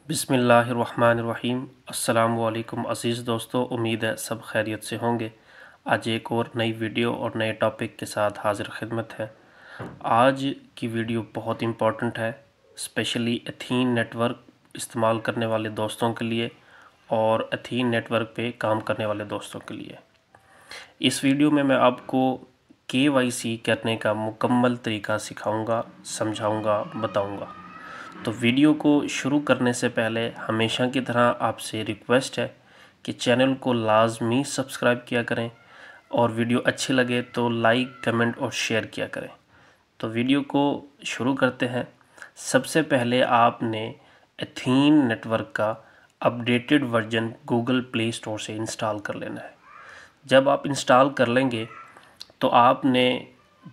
बिस्मिल्लाहिर्रहमानिर्रहीम। अस्सलामु अलैकुम अज़ीज़ दोस्तों, उम्मीद है सब खैरियत से होंगे। आज एक और नई वीडियो और नए टॉपिक के साथ हाज़िर खिदमत है। आज की वीडियो बहुत इम्पोर्टेंट है, स्पेशली एथीन नेटवर्क इस्तेमाल करने वाले दोस्तों के लिए और एथीन नेटवर्क पे काम करने वाले दोस्तों के लिए। इस वीडियो में मैं आपको KYC करने का मुकम्मल तरीका सिखाऊंगा, समझाऊंगा, बताऊंगा। तो वीडियो को शुरू करने से पहले हमेशा की तरह आपसे रिक्वेस्ट है कि चैनल को लाजमी सब्सक्राइब किया करें और वीडियो अच्छी लगे तो लाइक, कमेंट और शेयर किया करें। तो वीडियो को शुरू करते हैं। सबसे पहले आपने एथीन नेटवर्क का updated version Google play store से इंस्टॉल कर लेना है। जब आप इंस्टॉल कर लेंगे तो आपने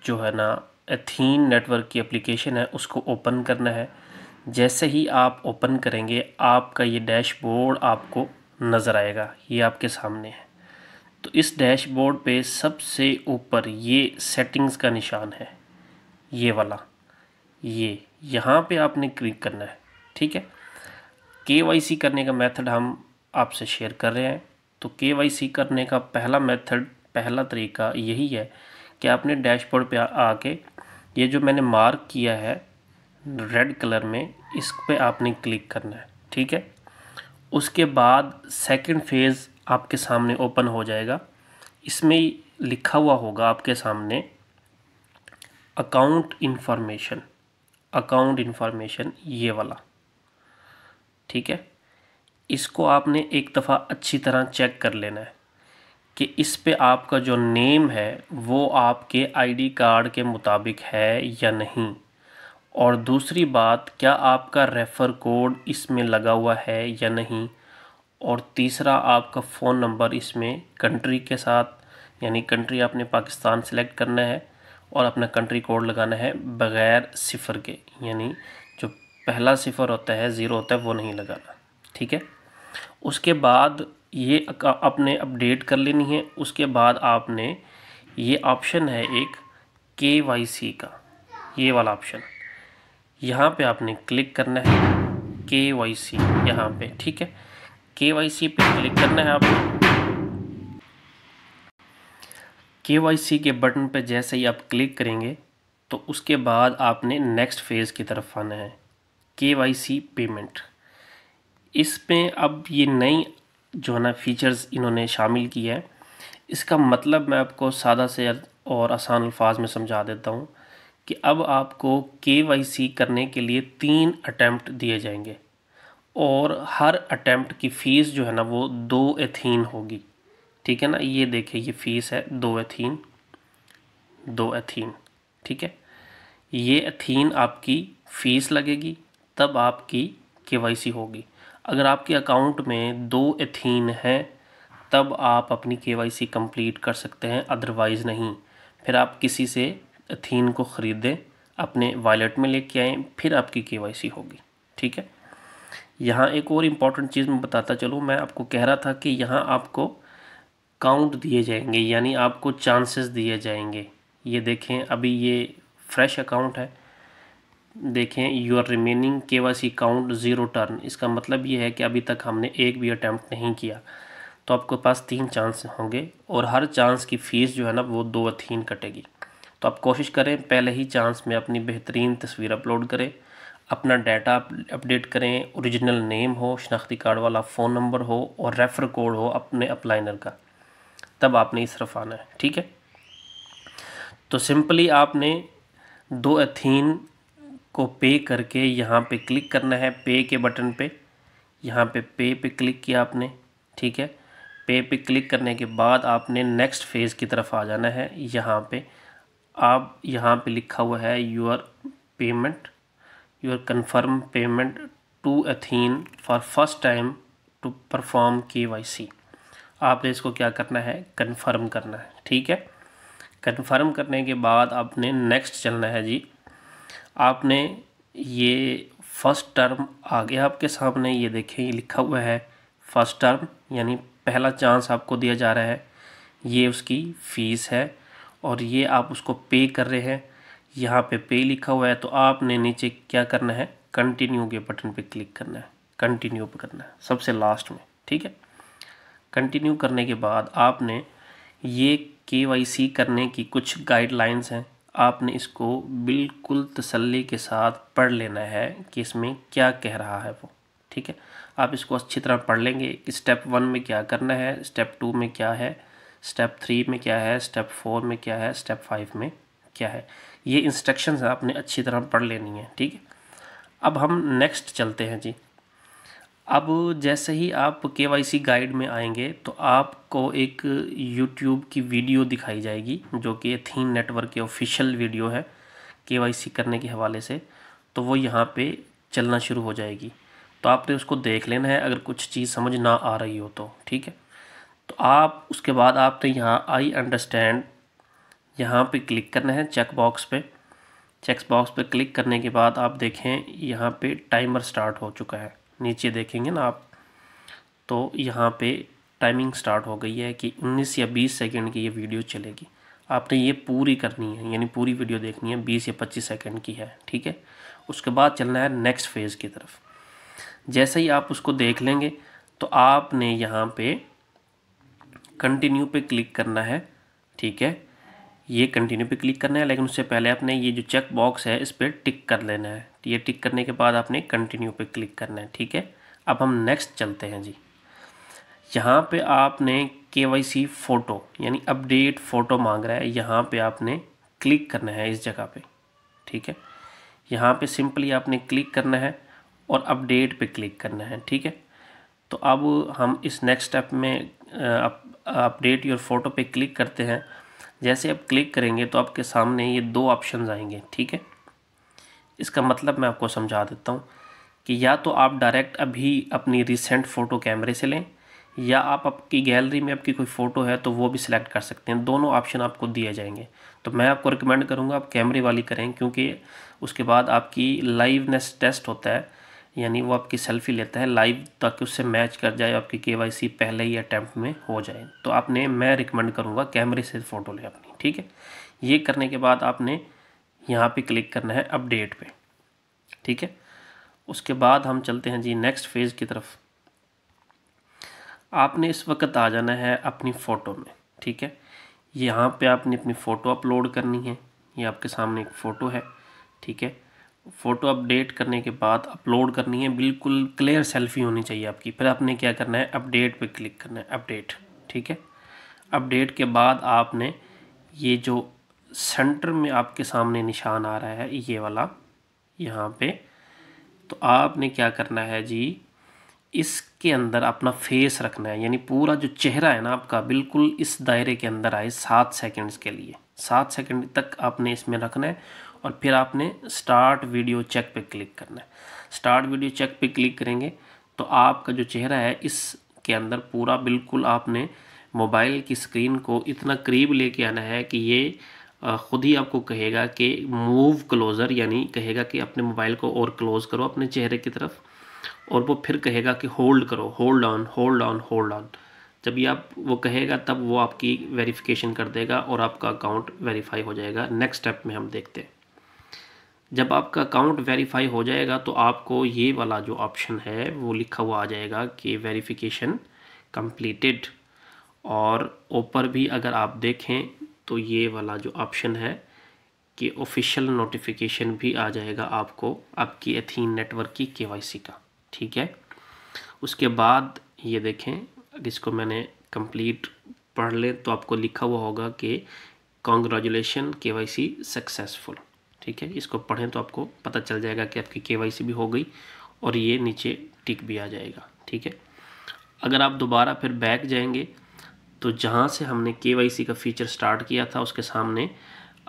जो है ना एथीन नेटवर्क की एप्लीकेशन है उसको ओपन करना है। जैसे ही आप ओपन करेंगे आपका ये डैशबोर्ड आपको नज़र आएगा, ये आपके सामने है। तो इस डैशबोर्ड पे सबसे ऊपर ये सेटिंग्स का निशान है, ये वाला, ये यहाँ पे आपने क्लिक करना है। ठीक है, KYC करने का मेथड हम आपसे शेयर कर रहे हैं। तो KYC करने का पहला मेथड, पहला तरीका यही है कि आपने डैशबोर्ड पे आके ये जो मैंने मार्क किया है रेड कलर में, इस पे आपने क्लिक करना है। ठीक है, उसके बाद सेकंड फेज़ आपके सामने ओपन हो जाएगा। इसमें लिखा हुआ होगा आपके सामने अकाउंट इन्फॉर्मेशन, अकाउंट इन्फॉर्मेशन, ये वाला। ठीक है, इसको आपने एक दफ़ा अच्छी तरह चेक कर लेना है कि इस पे आपका जो नेम है वो आपके ID कार्ड के मुताबिक है या नहीं। और दूसरी बात, क्या आपका रेफ़र कोड इसमें लगा हुआ है या नहीं। और तीसरा, आपका फ़ोन नंबर इसमें कंट्री के साथ, यानी कंट्री आपने पाकिस्तान सेलेक्ट करना है और अपना कंट्री कोड लगाना है बग़ैर सिफ़र के, यानी जो पहला सिफ़र होता है, ज़ीरो होता है, वो नहीं लगाना। ठीक है, उसके बाद ये अपने अपडेट कर लेनी है। उसके बाद आपने ये ऑप्शन है एक KYC का, ये वाला ऑप्शन, यहाँ पे आपने क्लिक करना है KYC यहाँ पे। ठीक है, KYC पे क्लिक करना है आपको। KYC के बटन पे जैसे ही आप क्लिक करेंगे तो उसके बाद आपने नेक्स्ट फेज़ की तरफ आना है, KYC पेमेंट। इसमें अब ये नई जो है ना फीचर्स इन्होंने शामिल की है। इसका मतलब मैं आपको सादा से और आसान अल्फाज में समझा देता हूँ कि अब आपको KYC करने के लिए 3 अटैम्प्ट दिए जाएंगे और हर अटैम्प्ट की फ़ीस जो है ना वो 2 एथीन होगी। ठीक है ना, ये देखिए ये फ़ीस है 2 एथीन, 2 एथीन। ठीक है, ये एथीन आपकी फ़ीस लगेगी, तब आपकी KYC होगी। अगर आपके अकाउंट में 2 एथीन है तब आप अपनी KYC कंप्लीट कर सकते हैं, अदरवाइज़ नहीं। फिर आप किसी से एथीन को ख़रीदें, अपने वॉलेट में लेके आएँ, फिर आपकी KYC होगी। ठीक है, यहाँ एक और इम्पॉर्टेंट चीज़ मैं बताता चलूँ। मैं आपको कह रहा था कि यहाँ आपको काउंट दिए जाएंगे, यानी आपको चांसेस दिए जाएंगे। ये देखें, अभी ये फ्रेश अकाउंट है, देखें your remaining KYC count 0 turn. इसका मतलब ये है कि अभी तक हमने एक भी अटैम्प्ट नहीं किया। तो आपके पास 3 चांस होंगे और हर चांस की फ़ीस जो है ना वो 2 एथीन कटेगी। तो आप कोशिश करें पहले ही चांस में अपनी बेहतरीन तस्वीर अपलोड करें, अपना डाटा अपडेट करें, ओरिजिनल नेम हो, शनाख्ती कार्ड वाला फ़ोन नंबर हो और रेफ़र कोड हो अपने अप्लाइनर का, तब आपने इस तरफ आना है। ठीक है, तो सिंपली आपने 2 एथीन को पे करके यहाँ पे क्लिक करना है, पे के बटन पे, यहाँ पे पे क्लिक किया आपने। ठीक है, पे क्लिक करने के बाद आपने नेक्स्ट फेज़ की तरफ आ जाना है। यहाँ पे आप, यहाँ पे लिखा हुआ है your payment, your confirm payment to एथीन for first time to perform KYC। आपने इसको क्या करना है, कन्फर्म करना है। ठीक है, कन्फर्म करने के बाद आपने नेक्स्ट चलना है जी। आपने ये फर्स्ट टर्म आ गया आपके सामने, ये देखें ये लिखा हुआ है फर्स्ट टर्म, यानी पहला चांस आपको दिया जा रहा है। ये उसकी फ़ीस है और ये आप उसको पे कर रहे हैं। यहाँ पे लिखा हुआ है, तो आपने नीचे क्या करना है, कंटिन्यू के बटन पे क्लिक करना है। कंटिन्यू पे करना है सबसे लास्ट में। ठीक है, कंटिन्यू करने के बाद आपने ये KYC करने की कुछ गाइडलाइंस हैं, आपने इसको बिल्कुल तसल्ली के साथ पढ़ लेना है कि इसमें क्या कह रहा है वो। ठीक है, आप इसको अच्छी तरह पढ़ लेंगे कि स्टेप 1 में क्या करना है, स्टेप 2 में क्या है, स्टेप 3 में क्या है, स्टेप 4 में क्या है, स्टेप 5 में क्या है। ये इंस्ट्रक्शंस आपने अच्छी तरह पढ़ लेनी है। ठीक है, अब हम नेक्स्ट चलते हैं जी। अब जैसे ही आप KYC गाइड में आएंगे तो आपको एक YouTube की वीडियो दिखाई जाएगी जो कि एथीन नेटवर्क की ऑफिशियल वीडियो है KYC करने के हवाले से। तो वो यहाँ पे चलना शुरू हो जाएगी, तो आपने उसको देख लेना है अगर कुछ चीज़ समझ ना आ रही हो तो। ठीक है, तो आप उसके बाद आपने यहाँ आई अंडरस्टैंड यहाँ पे क्लिक करना है चेक बॉक्स पे। चेक बॉक्स पे क्लिक करने के बाद आप देखें यहाँ पे टाइमर स्टार्ट हो चुका है, नीचे देखेंगे ना आप, तो यहाँ पे टाइमिंग स्टार्ट हो गई है कि 19 या 20 सेकंड की ये वीडियो चलेगी। आपने ये पूरी करनी है, यानी पूरी वीडियो देखनी है, 20 या 25 सेकंड की है। ठीक है, उसके बाद चलना है नेक्स्ट फेज़ की तरफ। जैसे ही आप उसको देख लेंगे तो आपने यहाँ पे कंटिन्यू पे क्लिक करना है। ठीक है, ये कंटिन्यू पे क्लिक करना है, लेकिन उससे पहले आपने ये जो चेक बॉक्स है इस पर टिक कर लेना है। ये टिक करने के बाद आपने कंटिन्यू पे क्लिक करना है। ठीक है, अब हम नेक्स्ट चलते हैं जी। यहाँ पे आपने KYC फ़ोटो यानी अपडेट फ़ोटो मांग रहा है, यहाँ पे आपने क्लिक करना है इस जगह पे। ठीक है, यहाँ पे सिंपली आपने क्लिक करना है और अपडेट पे क्लिक करना है। ठीक है, तो अब हम इस नेक्स्ट स्टेप में अपडेट योर फ़ोटो पे क्लिक करते हैं। जैसे आप क्लिक करेंगे तो आपके सामने ये 2 ऑप्शंस आएंगे। ठीक है, इसका मतलब मैं आपको समझा देता हूँ कि या तो आप डायरेक्ट अभी अपनी रिसेंट फ़ोटो कैमरे से लें, या आप आपकी गैलरी में आपकी कोई फ़ोटो है तो वो भी सिलेक्ट कर सकते हैं। दोनों ऑप्शन आपको दिए जाएंगे। तो मैं आपको रिकमेंड करूँगा आप कैमरे वाली करें, क्योंकि उसके बाद आपकी लाइवनेस टेस्ट होता है, यानी वो आपकी सेल्फ़ी लेता है लाइव ताकि उससे मैच कर जाए, आपकी KYC पहले ही अटैम्प्ट में हो जाए। तो आपने मैं रिकमेंड करूँगा कैमरे से फ़ोटो लें अपनी। ठीक है, ये करने के बाद आपने यहाँ पे क्लिक करना है अपडेट पे। ठीक है, उसके बाद हम चलते हैं जी नेक्स्ट फेज़ की तरफ। आपने इस वक्त आ जाना है अपनी फ़ोटो में। ठीक है, यहाँ पे आपने अपनी फ़ोटो अपलोड करनी है। ये आपके सामने एक फ़ोटो है। ठीक है, फ़ोटो अपडेट करने के बाद अपलोड करनी है, बिल्कुल क्लियर सेल्फी होनी चाहिए आपकी। फिर आपने क्या करना है, अपडेट पे क्लिक करना है, अपडेट। ठीक है, अपडेट के बाद आपने ये जो सेंटर में आपके सामने निशान आ रहा है ये वाला यहाँ पे, तो आपने क्या करना है जी, इसके अंदर अपना फेस रखना है, यानी पूरा जो चेहरा है ना आपका बिल्कुल इस दायरे के अंदर आए 7 सेकंड्स के लिए। 7 सेकंड तक आपने इसमें रखना है और फिर आपने स्टार्ट वीडियो चेक पे क्लिक करना है। स्टार्ट वीडियो चेक पे क्लिक करेंगे तो आपका जो चेहरा है इसके अंदर पूरा बिल्कुल आपने मोबाइल की स्क्रीन को इतना करीब लेके आना है कि ये ख़ुद ही आपको कहेगा कि मूव क्लोज़र, यानी कहेगा कि अपने मोबाइल को और क्लोज़ करो अपने चेहरे की तरफ, और वो फिर कहेगा कि होल्ड करो, hold on, hold on, hold on. जब ये आप वो कहेगा तब वो आपकी वेरिफिकेशन कर देगा और आपका अकाउंट वेरीफाई हो जाएगा। नेक्स्ट स्टेप में हम देखते हैं। जब आपका अकाउंट वेरीफाई हो जाएगा तो आपको ये वाला जो ऑप्शन है वो लिखा हुआ आ जाएगा कि वेरिफिकेशन कंप्लीटेड, और ऊपर भी अगर आप देखें तो ये वाला जो ऑप्शन है कि ऑफिशियल नोटिफिकेशन भी आ जाएगा आपको आपकी एथीन नेटवर्क की KYC का। ठीक है, उसके बाद ये देखें, इसको मैंने कंप्लीट पढ़ लें तो आपको लिखा हुआ होगा कि कॉन्ग्रेचुलेशन KYC सक्सेसफुल। ठीक है, इसको पढ़ें तो आपको पता चल जाएगा कि आपकी KYC भी हो गई और ये नीचे टिक भी आ जाएगा। ठीक है, अगर आप दोबारा फिर बैक जाएंगे तो जहाँ से हमने KYC का फीचर स्टार्ट किया था उसके सामने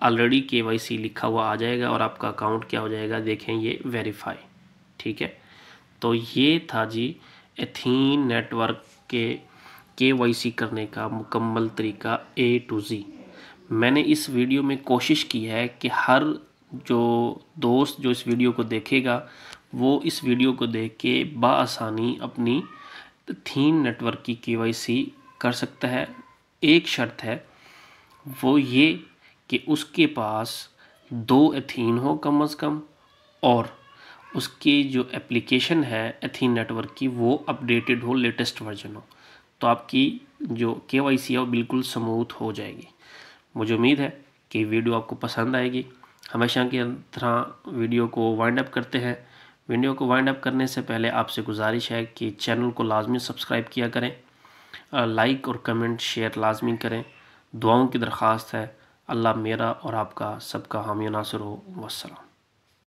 ऑलरेडी KYC लिखा हुआ आ जाएगा और आपका अकाउंट क्या हो जाएगा, देखें ये वेरीफाई। ठीक है, तो ये था जी एथीन नेटवर्क के KYC करने का मुकम्मल तरीका A to Z। मैंने इस वीडियो में कोशिश की है कि हर जो दोस्त जो इस वीडियो को देखेगा वो इस वीडियो को देख के बआसानी अपनी एथीन नेटवर्क की KYC कर सकता है। एक शर्त है, वो ये कि उसके पास 2 एथीन हो कम अज़ कम, और उसकी जो एप्लीकेशन है एथीन नेटवर्क की वो अपडेटेड हो, लेटेस्ट वर्जन हो, तो आपकी जो KYC है वो बिल्कुल स्मूथ हो जाएगी। मुझे उम्मीद है कि वीडियो आपको पसंद आएगी। हमेशा की तरह वीडियो को वाइंड अप करते हैं। वीडियो को वाइंड अप करने से पहले आपसे गुजारिश है कि चैनल को लाजमी सब्सक्राइब किया करें, लाइक और कमेंट शेयर लाजमी करें। दुआओं की दरख्वास्त है। अल्लाह मेरा और आपका सबका हामी नासिर हो। वस्सलाम।